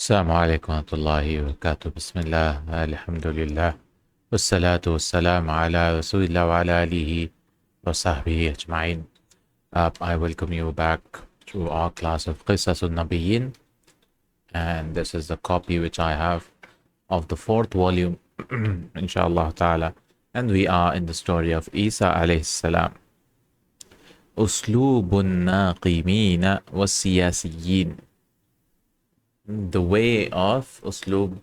السلام عليكم ورحمة الله وبركاته. بسم الله الحمد لله والصلاة والسلام على رسول الله وعلى آله وصحبه أجمعين. I welcome you back to our class of Qisas Nabiyeen, and this is the copy which I have of the fourth volume inshallah ta'ala, and we are in the story of Isa عليه السلام. أسلوب الناقمين والسياسيين. The way of uslub,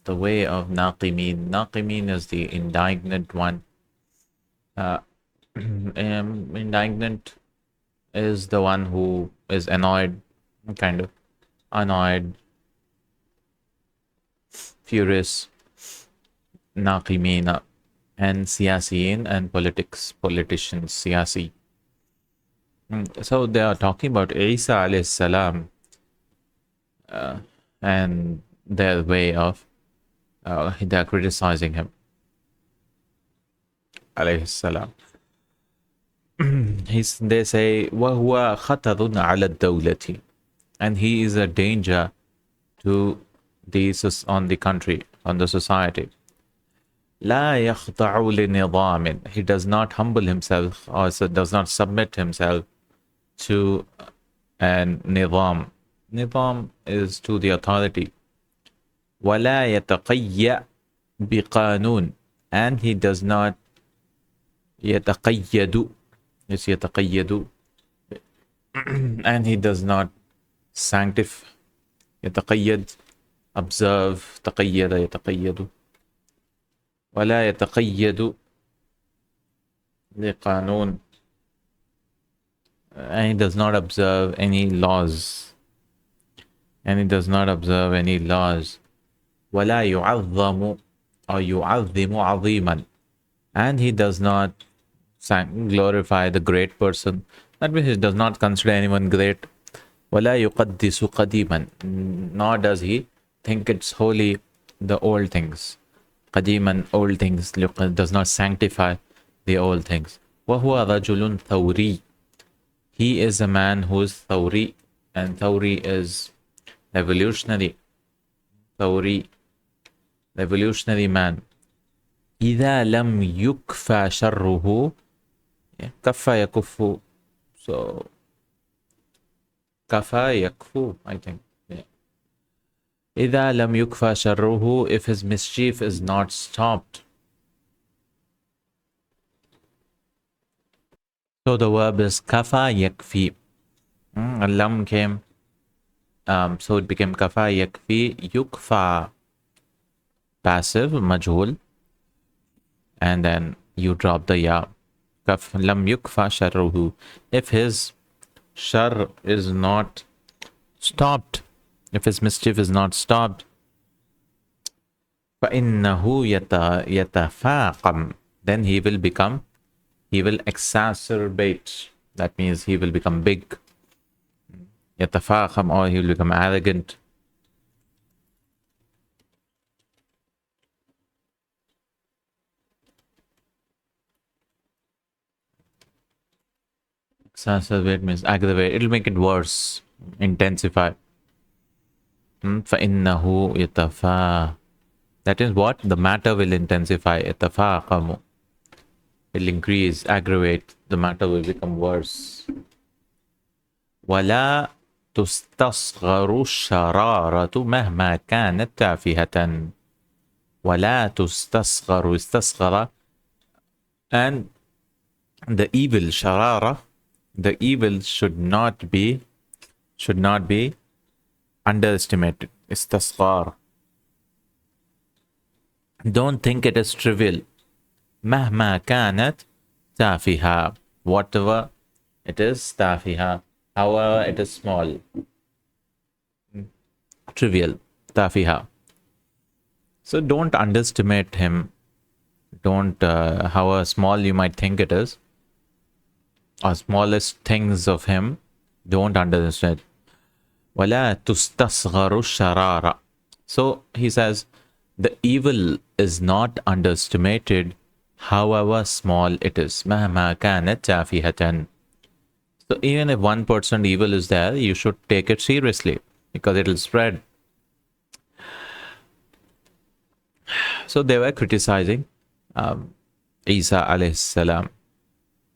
the way of naqimin. Naqimin is the indignant one. Indignant is the one who is annoyed, kind of annoyed, furious. Naqimina. And siyasiyin and politicians, siyasi. So they are talking about Isa alayhi salam. And their way of they're criticizing him alayhi salam. They say وَهُوَ خَطَرٌ عَلَى الدَّوْلَةِ, and he is a danger to on the country, on the society. لَا يَخْضَعُ لِنِظَامٍ, he does not humble himself or does not submit himself to an nizam. Nizam is to the authority. وَلَا يَتَقَيَّأْ بِقَانُونٍ, and he does not يَتَقَيَّدُ, yes, يَتَقَيَّدُ, and he does not sanctify, يَتَقَيَّد, observe, تَقَيَّد, يَتَقَيَّدُ, وَلَا يَتَقَيَّدُ بِقَانُونٍ, and he does not observe any laws. And he does not observe any laws. وَلَا يُعَظَّمُ or يُعَظِّمُ عَظِيمًا, and he does not glorify the great person. That means he does not consider anyone great. وَلَا يُقَدِّسُ قَدِيمًا, nor does he think it's holy, the old things. قَدِيمًا, old things, does not sanctify the old things. وَهُوَ رَجُلٌ ثَوْرِي, he is a man who is thawri, and thawri is revolutionary. Thawri, revolutionary man. إِذَا لَمْ يُكْفَى شَرُّهُ, كَفَّى يَكُفُّ, so كَفَى يَكْفُ, I think. إِذَا لَمْ يُكْفَى شَرُّهُ, if his mischief is not stopped. So the verb is kafa yakfi. Lam came, so it became kafa yakfi. Yukfa, passive, majhul, and then you drop the ya. Lam yukfa sharruhu, if his shar is not stopped, if his mischief is not stopped. فَإِنَّهُ يَتَفَاقَمْ, then he will exacerbate. That means he will become big. يَتَفَاقَمْ, or he will become arrogant. Exacerbate means aggravate. It will make it worse, intensify. فَإِنَّهُ يَتَفَاقَمْ, that is what? The matter will intensify. يَتَفَاقَمُ, will increase, aggravate, the matter will become worse. وَلَا تُسْتَصْغَرُ الشَّرَارَةُ مَهْمَا كَانَتْ تَافِهَةً. وَلَا تُسْتَصْغَرُ, istasghara, and the evil, sharara, the evil should not be underestimated. Istasghar, don't think it is trivial. مهما كانت تافهة, whatever it is, تافهة, however it is small, trivial, تافهة. So don't underestimate him. Don't, however small you might think it is, or smallest things of him, don't underestimate. ولا تستصغر الشرارة. So he says the evil is not underestimated, however small it is. مهما كانت تافهة. So even if 1% evil is there, you should take it seriously, because it will spread. So they were criticizing Isa alayhi salam,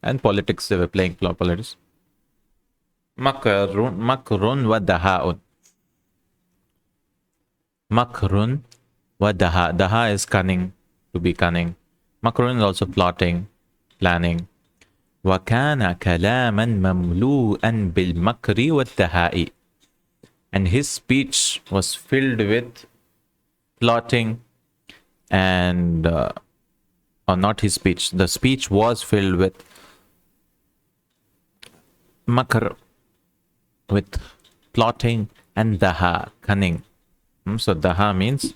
and politics. They were playing politics. Makrun wa daha'un. Makrun wa daha. Daha is cunning, to be cunning. Makrun is also plotting, planning. وَكَانَ كَلَامًا مَمْلُوءًا بِالْمَكْرِ وَالدَّهَاءِ. And his speech was filled with plotting and, or not his speech, the speech was filled with makr, with plotting, and daha, cunning. So daha means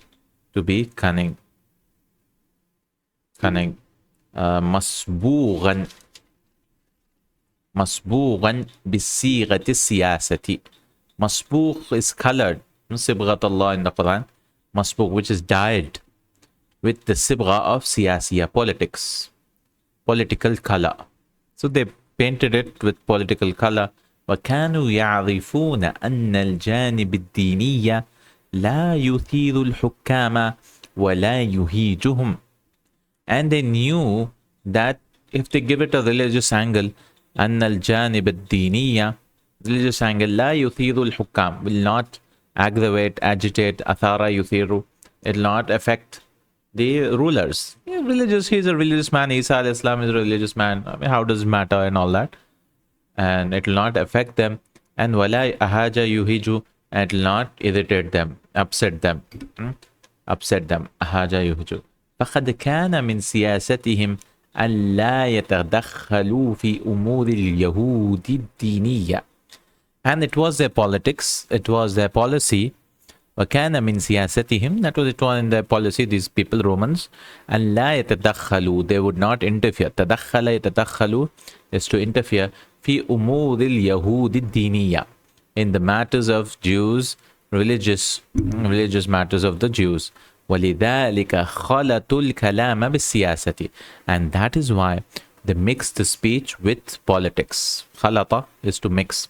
to be cunning. Cunning. Masbughan. Masbughan bisighati siyasati. Masbugh is colored. Sibghat Allah in the Quran. Masbugh, which is dyed with the sibgha of siyasiya, politics, political color. So they painted it with political color. وَكَانُوا يَعْرِفُونَ أَنَّ الْجَانِبِ الدِّينِيَّ لَا يُثِيرُ الْحُكَّامَ وَلَا يُهِيجُهُمْ. And they knew that if they give it a religious angle, أَنَّ الْجَانِبِ الدِّينِيَّ, religious angle, لَا يُثِيرُ الْحُكَّامَ, will not aggravate, agitate, athara yuthiru, it will not affect the rulers. Yeah, religious, he's a religious man, Isa alayhi salam is a religious man. I mean, how does it matter and all that? And it will not affect them. And wala ahaja yuhiju, and it will not irritate them, upset them. Upset them. Ahaja yuhiju. فَقَدْ كَانَ مِنْ سِيَاسَتِهِمْ أَنْ لَا يَتَدَخَّلُوا فِي أُمُورِ الْيَهُودِ الدِّينِيَّةِ. And it was their politics, it was their policy. وَكَانَ مِنْ سِيَاسَتِهِمْ, that was it was in their policy, these people, Romans. أَنْ لَا يَتَدَخَّلُوا, they would not interfere. تَدَخَّلَ يَتَدَخَّلُوا is to interfere. فِي أُمُورِ الْيَهُودِ الدِّينِيَّةِ, in the matters of Jews, religious matters of the Jews. وَلِذَلِكَ خَلَطُ الْكَلَامَ بِالسِّيَاسَةِ, and that is why they mix the speech with politics. خَلَطَ is to mix.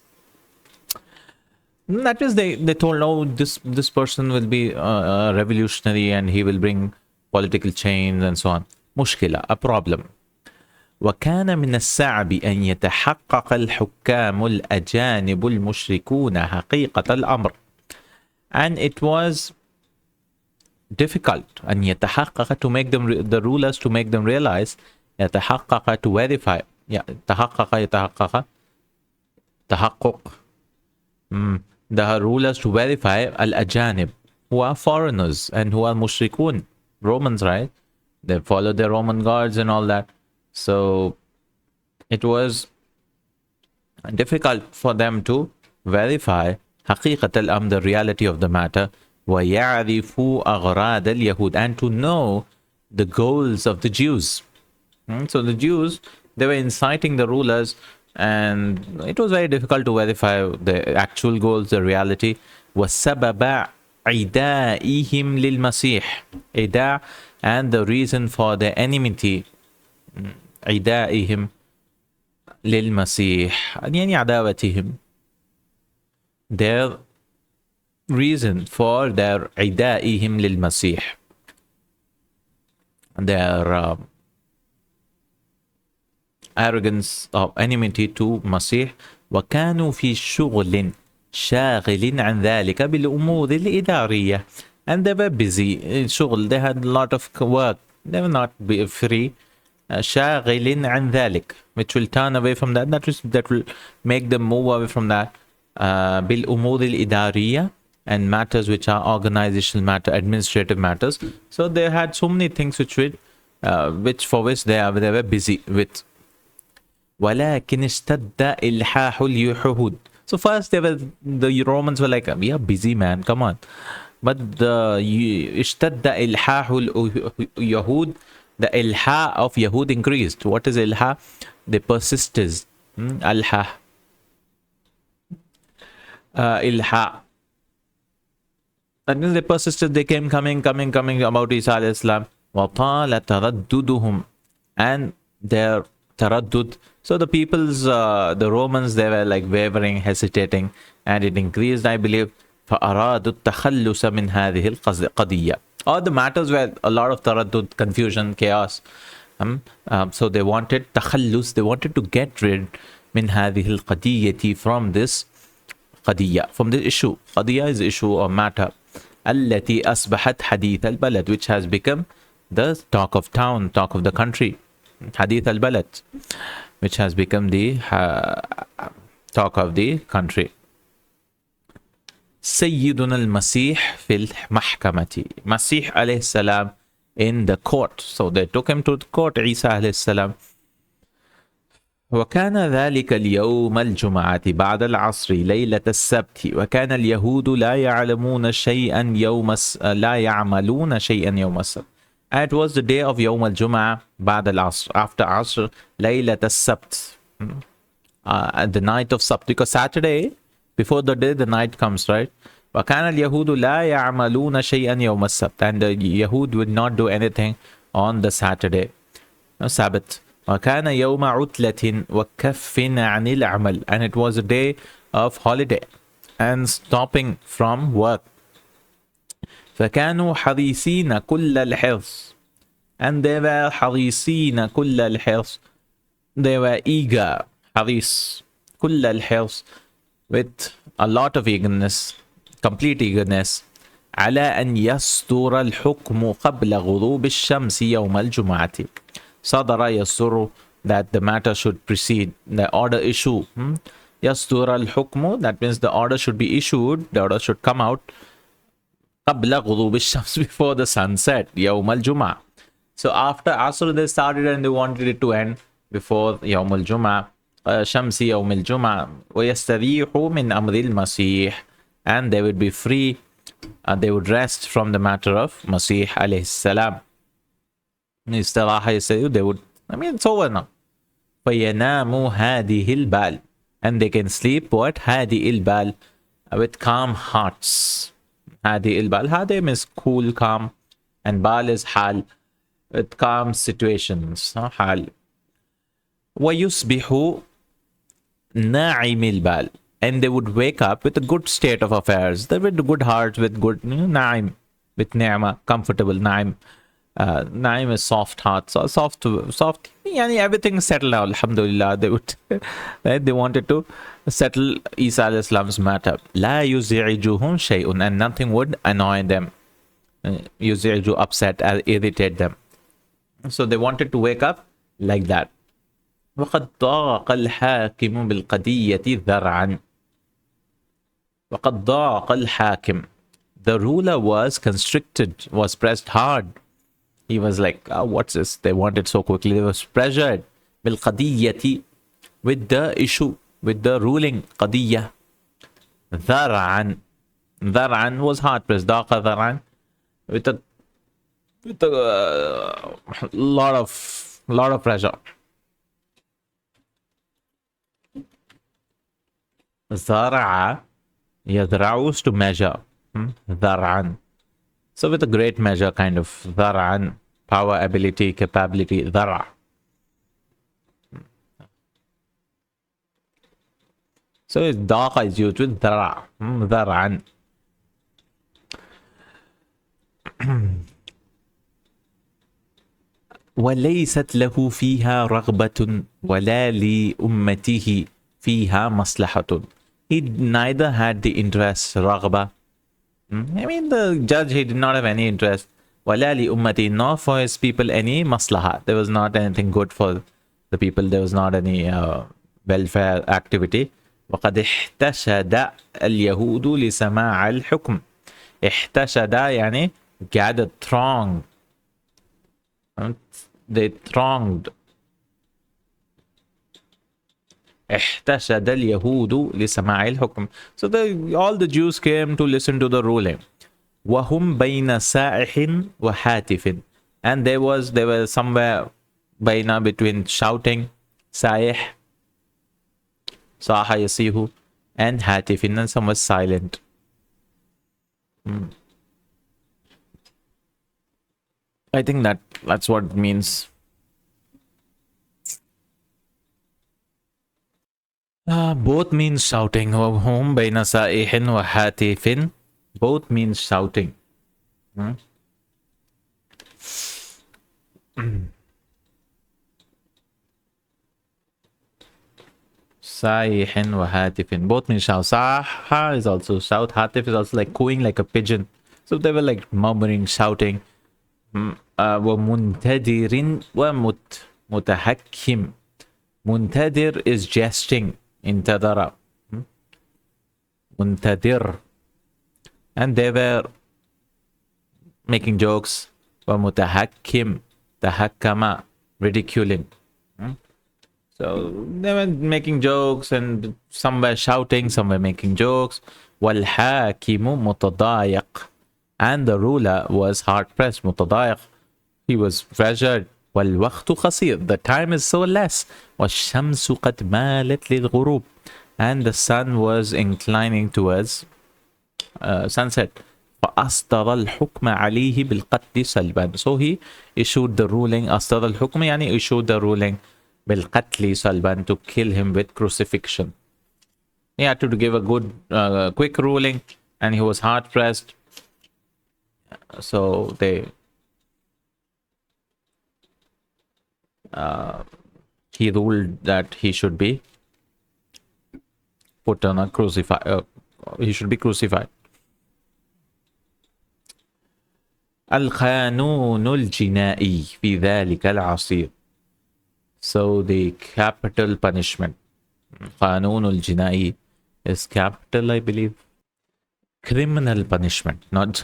That is, they told, oh, this person will be revolutionary and he will bring political change and so on. Mushkila, a problem. وكان من الصعب أن يتحقق الحكام الأجانب المشركون حقيقة الأمر. And it was difficult أن يتحقق, to make them, the rulers, to make them realize, يتحقق, to verify, تحقق تحقق, the rulers to verify al-ajanib, who are foreigners and who are mushrikun, Romans, right? They follow their Roman gods and all that. So it was difficult for them to verify haqiqat al-amr, the reality of the matter, وَيَعْرِفُوا أَغْرَادَ الْيَهُودِ, and to know the goals of the Jews. So the Jews, they were inciting the rulers, and it was very difficult to verify the actual goals, the reality. وَسَبَبَ عِدَائِهِمْ لِلْمَسِيحِ, عِدَاء, and the reason for their enmity, عِدَائِهِمْ لِلْمَسِيحِ, يعني عداوتهم, their reason for their عِدَائِهِمْ لِلْمَسِيحِ, their arrogance of enmity to Masih. وَكَانُوا فِي شُغْلٍ شَاغِلٍ عَنْ ذَلِكَ بِالْأُمُورِ الْإِدَارِيَّةِ, and they were busy in shughl, they had a lot of work, they were not free. شَاغِلٍ عَنْ ذَلِكَ, which will turn away from that, that will make them move away from that. بِالْأُمُورِ الْإِدَارِيَّةِ, and matters which are organizational matter, administrative matters. So they had so many things which for which they were busy with. وَلَكِنْ اشْتَدَّ إِلْحَاحُ الْيُهُودِ. So first the Romans were like, we are busy, man, come on. But the اشْتَدَّ إِلْحَاحُ الْيَهُودِ, the ilha of Yahud increased. What is ilha? They persisted. Alha. Ilha. That means they persisted, they came coming about Isa alayhi salam. وَطَالَ تَرَدُّدُهُمْ, and their taraddud. So the people's, the Romans, they were like wavering, hesitating, and it increased, I believe. فَأَرَادُوا التَّخَلُّسَ مِنْ هَذِهِ الْقَضِيَّةِ. Or the matters where a lot of taraddud, confusion, chaos. So they wanted takhallus, they wanted to get rid min hadhihi al-qadiyyati, from this qadiyya, from this issue. Qadiyya is issue or matter. Allati asbahat hadith al-balad, which has become the talk of town, talk of the country. Hadith al-balad, which has become the talk of the country. Sayyiduna al-Masih fil mahkamati. Masih alayhi salam in the court. So they took him to the court, Isa alayhi salam. وكان ذلك اليوم الجمعة بعد العصر ليلة السبت وكان اليهود لا يعلمون شيئا لا يعملون شيئا يوم السبت. And it was the day of يوم الجمعة بعد العصر, after عصر, ليلة السبت, the night of Sabt, because Saturday, before the day, the night comes, right? وكان اليهود لا يعملون شيئا يوم السبت, and the Yahud would not do anything on the Saturday, no Sabbath. وكان يوم عطلة وكف عن العمل, and it was a day of holiday and stopping from work. فكانوا حريصين كل الحرص, and they were حريصين كل الحرص, they were eager, حريص كل الحرص, with a lot of eagerness, complete eagerness, على أن يصدر الحكم قبل غروب الشمس يوم الجمعة. صدر يصدر, that the matter should precede, the order issue. يصدر الحكم, that means the order should be issued, the order should come out قبل غروب الشمس, before the sunset, يوم الجمعة. So after Asr they started and they wanted it to end before يوم الجمعة. شمس يوم الجمعة ويستريحوا من أمر المسيح, and they would be free, they would rest from the matter of Masih alayhi salam. Istiraha, they would, I mean, it's over now. فَيَنَامُوا هَذِهِ الْبَالِ, and they can sleep, what? هَذِهِ الْبَالِ, with calm hearts. هَذِهِ الْبَالِ, هَذِهِ means cool, calm, and bal is hal, with calm situations, hal. وَيُصْبِحُوا نَاعِمِ الْبَالِ, and they would wake up with a good state of affairs, they with good hearts, with good na'im, with ni'mah, comfortable na'im. Naim is soft heart, so soft, yani everything settled out, alhamdulillah. They would, right? They wanted to settle Isa alayhi salam's matter. La yuzi'uhum shay'un, and nothing would annoy them, yuzi'u, upset, irritate them. So they wanted to wake up like that. وقد ضاق الحاكم بالقضية ذرعا. وقد ضاق الحاكم, the ruler was constricted, was pressed hard. He was like, oh, what's this? They wanted so quickly. They was pressured. بالقضية, with the issue, with the ruling. قضية. ذرعا. ذرعا was hard pressed. ضاق ذرعا, with a lot of pressure. ذرع, يذرعus, to measure. ذرعا. So with a great measure, kind of, ذرعا, power, ability, capability, ذرع. So ضاق is used with ذرع, ذرعا. وليست له فيها رغبة ولا لأمته فيها مصلحة. He neither had the interest, رغبة. I mean, the judge, he did not have any interest. وَلَا لِأُمَّتِي, nor for his people any maslaha. There was not anything good for the people. There was not any welfare activity. وَقَدْ احْتَشَدَ الْيَهُودُ لِسَمَاعَ الْحُكْمِ. احتشد يعني gathered, thronged. They thronged. احتشد اليهود لسماع الحكم. So all the Jews came to listen to the ruling. وهم بين سائح وهاتف, and they were somewhere بين, between shouting, سائح, صاح يصيح, and هاتف, and some was silent. I think that's what it means. Both means shouting. وهم بين سائح وهاتف, both means shouting. صيح وهاتف. Both mean shout. Saha is also shout. Hatif is also like cooing like a pigeon. So they were like murmuring, shouting. ومنتدر ومتحكم. Muntadir is jesting. Intadara. Muntadir. And they were making jokes. ومتحكم. تحكم. Ridiculing. So they were making jokes, and some were shouting, some were making jokes. وَالْحَاكِمُ مُتَضَايَقٌ. And the ruler was hard-pressed, متضايق. He was pressured. وَالْوَقْتُ قَصِيرٌ. The time is so less. وَالشَّمْسُ قَدْ مَالَتْ لِلْغُرُوبِ. And the sun was inclining towards sunset. فَأَصْدَرَ الْحُكْمَ عَلَيْهِ بِالْقَتْلِ سَلْبًا. So he issued the ruling. أَصْدَرَ الْحُكْمَ يعني issued the ruling بالقتل سلبا, to kill him with crucifixion. He had to give a good quick ruling, and he was hard pressed, so he ruled that he should be put on a he should be crucified. القانون الجنائي في ذلك العصير. So the capital punishment, قانون الجنائي, is capital, I believe. Criminal punishment, not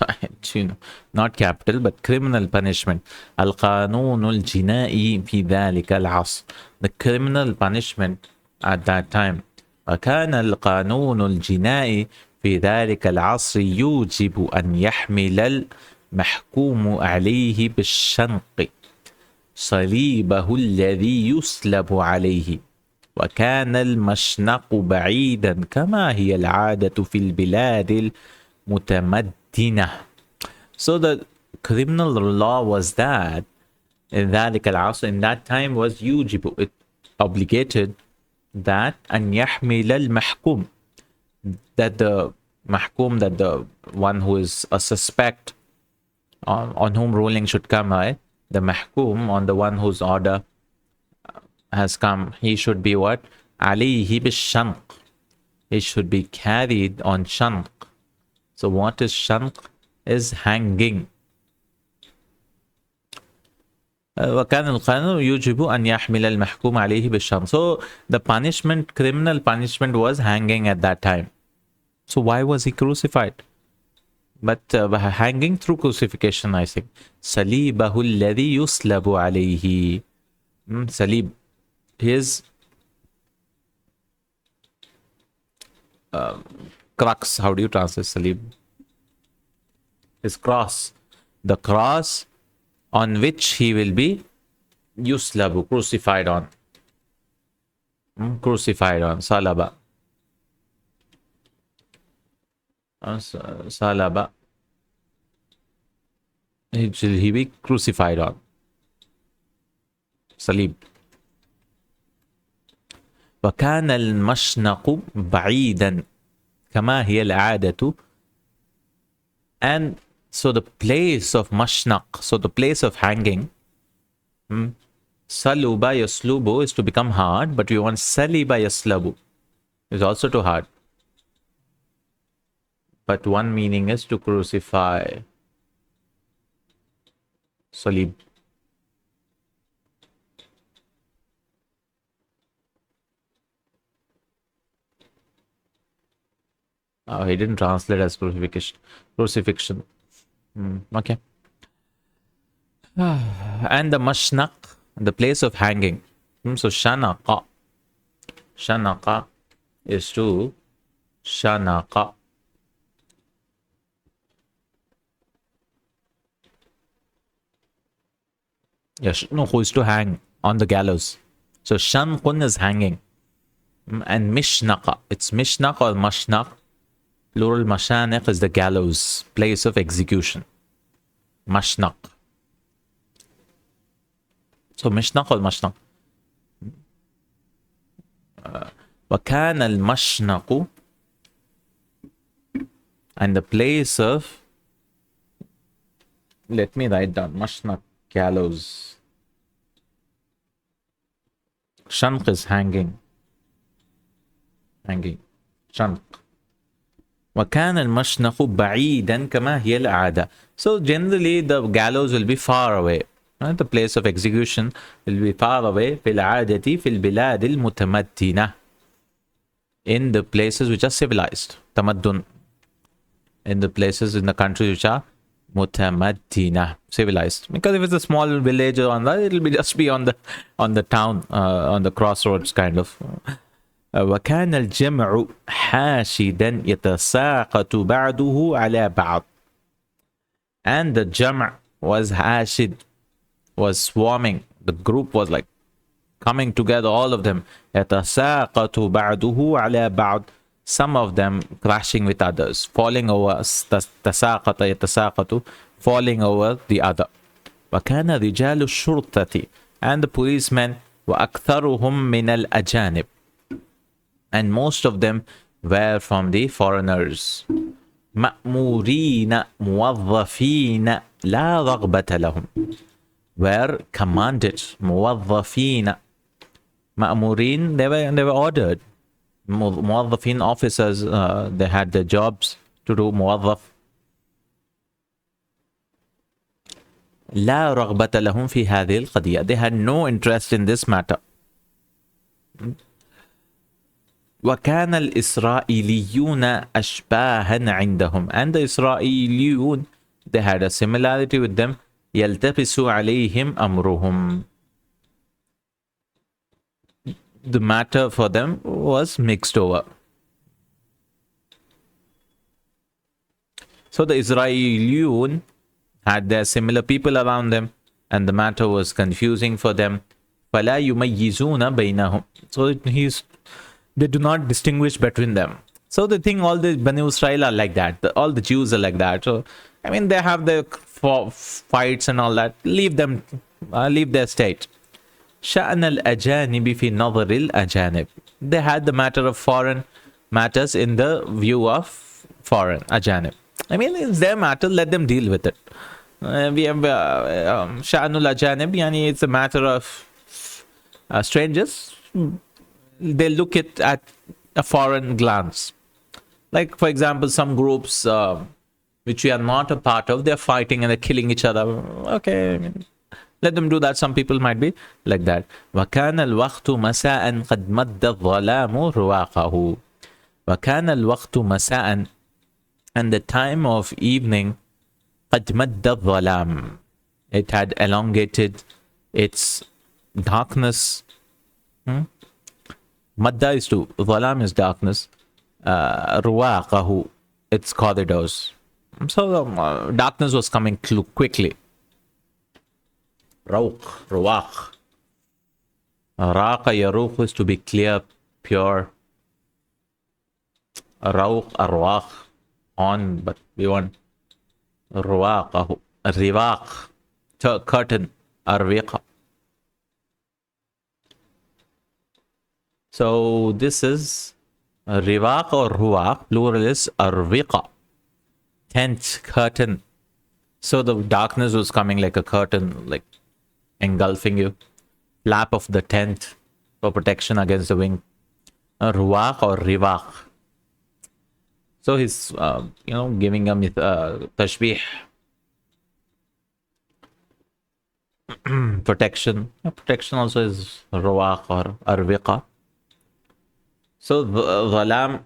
not capital, but criminal punishment. القانون الجنائي في ذلك العصر. The criminal punishment at that time. وكان القانون الجنائي في ذلك العصر يوجب أن يحمل المحكوم عليه بالشنق صليبه الذي يسلب عليه. وكان المشنق بعيدا كما هي العادة في البلاد المتمدنة. So the criminal law was that in ذلك العصر, in that time, was يوجب, it obligated that أن يحمل المحكوم, that the mahkum, that the one who is a suspect on whom ruling should come, right? The mahkum, on the one whose order has come, he should be what? عليه بالشنق. He should be carried on shanq. So what is shanq? Is hanging. وكان القانون يوجب أن يحمل المحكوم عليه بالشنق. So the punishment, criminal punishment, was hanging at that time. So why was he crucified? But hanging through crucifixion, I think. صليبه الذي يسلب عليه. Salib. His crux. How do you translate salib? His cross. The cross on which he will be yuslabu, crucified on. Crucified on. Salaba. Salaba. He be crucified on. Salib. وكان المشنق بعيدا كما هي العادة. And so the place of mashnaq, so the place of hanging, saluba yaslubu is to become hard, but we want saliba yaslabu is also too hard. But one meaning is to crucify. Salib. Oh, he didn't translate as crucifixion. Crucifixion. Okay. And the mashnaq, the place of hanging. So shanaqa. Shanaqa is to shanaqa. Yes, no, who is to hang on the gallows. So shanqun is hanging. And mishnaqa, it's mishnaq or mashnaq. Plural mashaniq is the gallows, place of execution. Mashnaq. So mishnaq or mashnaq. وَكَانَ الْمَشْنَقُ, and the place of, let me write down, mashnaq, gallows. Shanq is hanging. Hanging. Shanq. وكان المشنق بعيدا كما هي العادة. So generally the gallows will be far away. The place of execution will be far away. في العادة في البلاد المتمدنة. In the places which are civilized. تمدن. In the places in the countries which are mutamaddina, civilized. Because if it's a small village or on that, it'll be just be on the town, on the crossroads kind of. وكان الجمع حاشدا يتساقط بعضه على بعض. And the jam' was hashid, was swarming. The group was like coming together, all of them. يتساقط بعضه على بعض. Some of them crashing with others, falling over, تساقط يتساقط, falling over the other. وكان رجال الشرطة, and the policemen وأكثرهم من الأجانب, and most of them were from the foreigners. مأمورين موظفين لا رغبة لهم, were commanded. موظفين, مأمورين, they were ordered. موظفين, officers, they had their jobs to do. موظف. لا رغبة لهم في هذه القضية, they had no interest in this matter. وكان الإسرائيليون أشباها عندهم, and the إسرائيليون, they had a similarity with them. يلتبس عليهم أمرهم, the matter for them was mixed over. So the Israeliyun had their similar people around them, and the matter was confusing for them. فَلَا يُمَيِّزُونَ بَيْنَهُم. So they do not distinguish between them. So they think all the Bani Israel are like that. All the Jews are like that. So, I mean, they have their fights and all that. Leave them, leave their state. شأن الأجانب في نظر الأجانب. They had the matter of foreign matters in the view of foreign أجانب. I mean, it's their matter, let them deal with it. We have شأن الأجانب, يعني it's a matter of strangers. They look at a foreign glance. Like, for example, some groups which we are not a part of, they're fighting and they're killing each other. Okay, I mean, let them do that. Some people might be like that. وَكَانَ الْوَقْتُ مَسَاءً قَدْ مَدَّ الظَّلَامُ رُوَاقَهُ. وَكَانَ الْوَقْتُ مَسَاءً, and the time of evening, قَدْ مَدَّ الظَّلَامُ, it had elongated its darkness. Madda is to, Zalam is darkness. Ruwaqahu, its corridors. So darkness was coming quickly. Rawq, Ruwaq. Raqa yaruq is to be clear, pure. Rawq, Arwaq, on, but we want Ruwaqahu. Riwaq, curtain, Arwiqa. So this is Riwaq or Ruwaq, plural is Arwiqa, tent, curtain. So the darkness was coming like a curtain, like engulfing you. Flap of the tent for protection against the wind. Ruwaq or Riwaq. So he's, giving a tashbih. Protection. Protection also is Ruwaq or Arwiqa. So the Zalam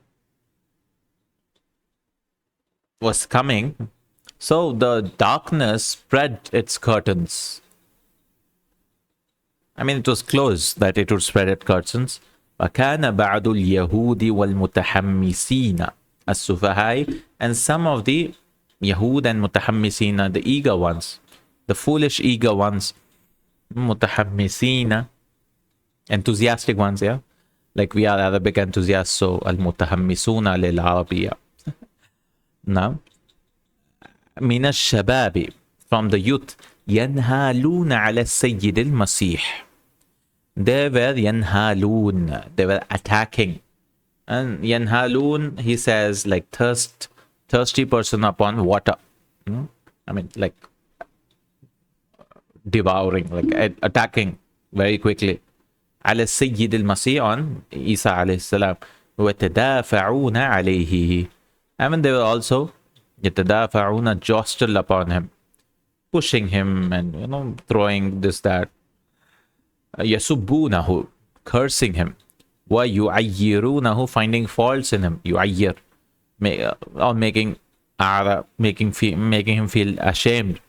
was coming. So the darkness spread its curtains. I mean, it was closed that it would spread its curtains. وَكَانَ بَعْدُ الْيَهُودِ وَالْمُتَحَمِّسِينَ السُّفَهَاءِ, and some of the Yahud and Mutahammisina, the eager ones, the foolish eager ones, Mutahammisina, enthusiastic ones, yeah? Like we are Arabic enthusiasts, so al-mutahammisuna lil-Arabiyya. Now, min al-shababi, from the youth, yanhaluna ala sayyid al-masih. They were yanhalun, they were attacking. And yanhalun, he says, like thirsty person upon water. I mean, like devouring, like attacking very quickly. على السيد المسيح, on Isa alayhi salam, وَتَدَافَعُونَ عَلَيْهِ. I mean, they were also يَتَدَافَعُونَ, jostle upon him, pushing him and, you know, throwing this, that. يَسُبُّونَهُ, cursing him. وَيُعَيِّرُونَهُ, finding faults in him. يُعَيِّر, or making him feel ashamed.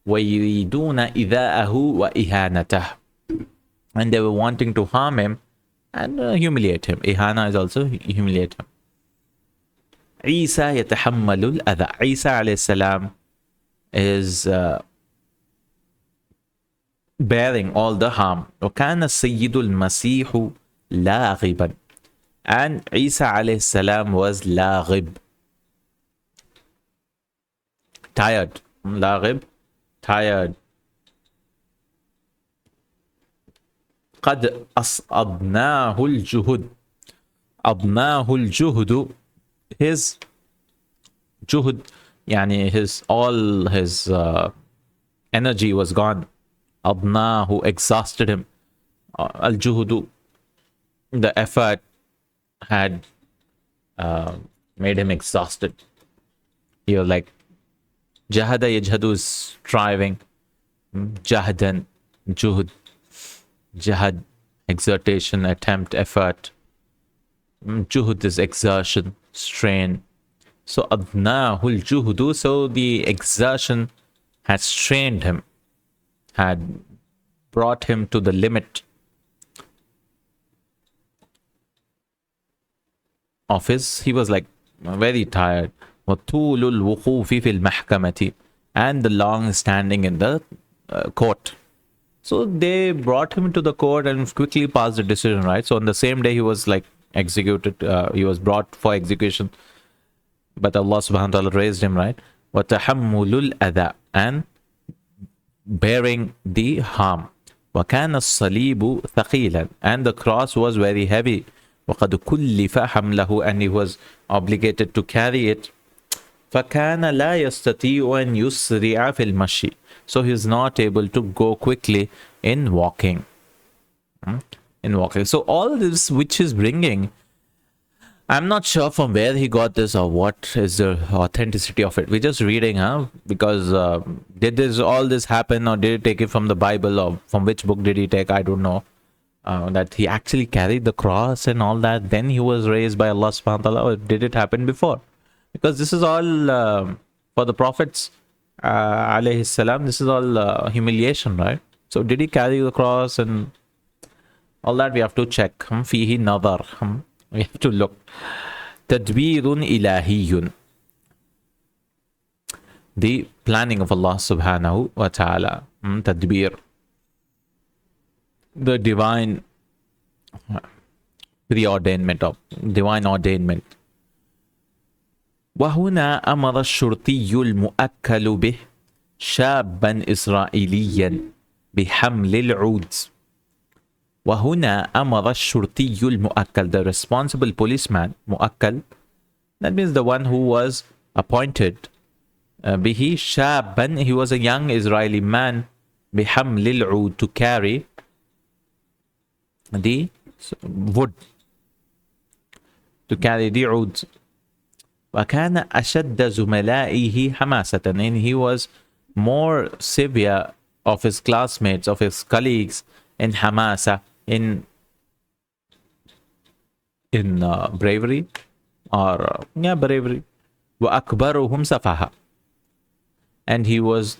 وَيُرِيدُونَ إِذَاءَهُ وَإِهَانَتَهُ, and they were wanting to harm him and humiliate him. Ihana is also humiliate him. Isa يتحمل الأذى. Isa alayhi salam is bearing all the harm. وكان السيد المسيح لاغبا, and Isa alayhi salam was laghib, tired. Laghib, tired. قد أصابناه الجهد. أبناه الجهد, his juhud, yani all his energy was gone. Abnahu, exhausted him. Al juhudu, the effort had made him exhausted. He was like, jahada yajhadu is striving. Jahdan, juhud. Jahad, exertion, attempt, effort. Juhud is exertion, strain. So adnahul juhudu, so the exertion had strained him, had brought him to the limit of his, he was like very tired. وَطُولُ الْوُقُوفِ فِي الْمَحْكَمَةِ, and the long standing in the court. So they brought him to the court and quickly passed the decision, right? So on the same day he was like executed, he was brought for execution, but Allah subhanahu wa ta'ala raised him, right? وَتَحَمُّلُ الْأَذَى, and bearing the harm. وَكَانَ الصَّلِيبُ ثَقِيلًا, and the cross was very heavy. وَقَدْ كُلِّفَ حَمْلَهُ, and he was obligated to carry it. فَكَانَ لَا يَسْتَطِيعُ أَنْ يُسْرِعَ فِي الْمَشِي, so he is not able to go quickly in walking. So all this which is bringing, I'm not sure from where he got this or what is the authenticity of it. We're just reading, because did all this happen, or did he take it from the Bible, or from which book did he take? I don't know. That he actually carried the cross and all that, then he was raised by Allah subhanahu wa ta'ala, or did it happen before? Because this is all for the prophets, alayhi salam, this is all humiliation, right? So did he carry the cross and all that? We have to check. Fihi nadar. We have to look. Tadbirun ilahiyun, the planning of Allah subhanahu wa ta'ala. Tadbir, the divine preordainment, of divine ordainment. وهنا أمر الشرطي المؤكل به شابا إسرائيليا بحمل العود. وهنا أمر الشرطي المؤكل, the responsible policeman, مؤكل, that means the one who was appointed. به شابا, he was a young Israeli man. بحمل العود, to carry the wood, to carry the oud. وكان أشد زملائه حماسة, and he was more severe of his classmates, of his colleagues, in hamasa, in bravery, or bravery. وأكبرهم سفاهة, and he was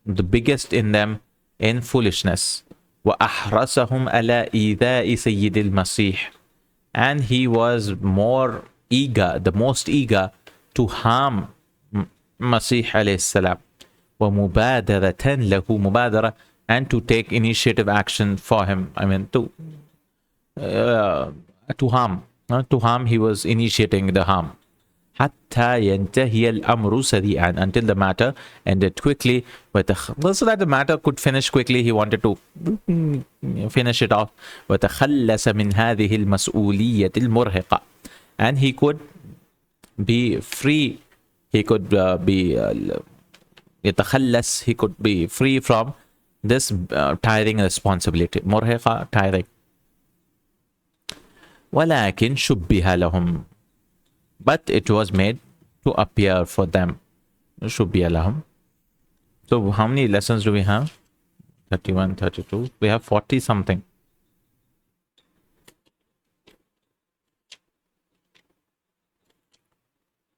the biggest in them in foolishness. وأحرصهم على إيذاء سيد المسيح, and he was more eager, the most eager to harm Masih alayhi salam. ومبادرة له, مبادرة, and to take initiative action for him. I mean to harm. To harm, he was initiating the harm. حتى ينتهي الأمر سريعا, until the matter ended quickly. So that the matter could finish quickly, he wanted to finish it off. وتخلص من هذه المسؤولية المرهقة, and he could be free. He could يتخلص, he could be free from this tiring responsibility. مرهقة, tiring. وَلَكِنْ شُبِّهَ لَهُمْ. But it was made to appear for them. شُبِّهَ لَهُمْ. So how many lessons do we have? 31, 32. We have 40 something.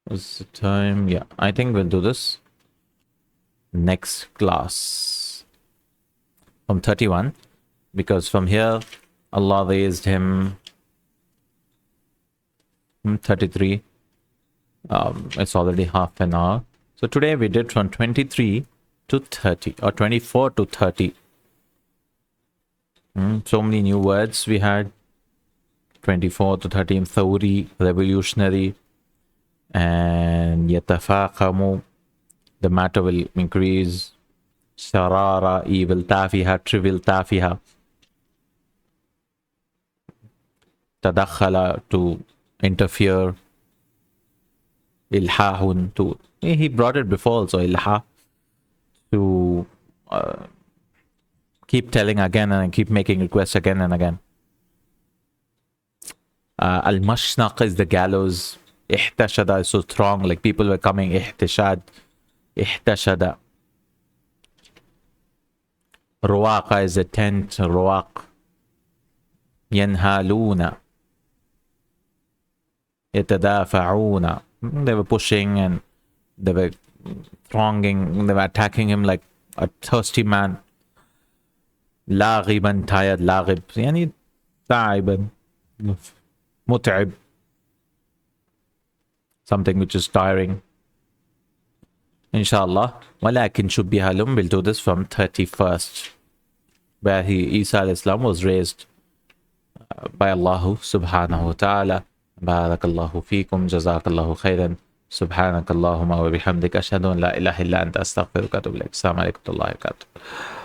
What's the time? Yeah, I think we'll do this next class. From 31. Because from here, Allah raised him 33. It's already half an hour. So today we did from 23 to 30 or 24 to 30. So many new words we had. 24 to 30. Thawri, revolutionary. And yatafaqamu, the matter will increase. Sharara, evil. Tafiha, trivial. Tafiha. Tadakhala, to interfere. Ilhahun, to, he brought it before also. Ilha, to keep telling again and keep making requests again and again. Al-mashnaq is the gallows. Ihtashada is so strong, like people were coming. Ihtishad, ihtashada. Ruwaqa is a tent. Ruwaq. Yanhaluna. Yatadafa'una. They were pushing and they were thronging. They were attacking him like a thirsty man. Laghiban, tired. Laghib. Yani ta'iban. Mut'ib. Something which is tiring. Inshallah. Walakin shubbiha lahum. We'll do this from 31st. Where Isa al-Islam was raised by Allah subhanahu wa ta'ala. Barakallahu feekum. Jazakallahu khairan. Subhanakallahumma wa bihamdik. Ashhadu an la ilaha illa anta astaghfiruka wa atubu ilaik. Assalamu alaikum wa rahmatullahi wa barakatuh.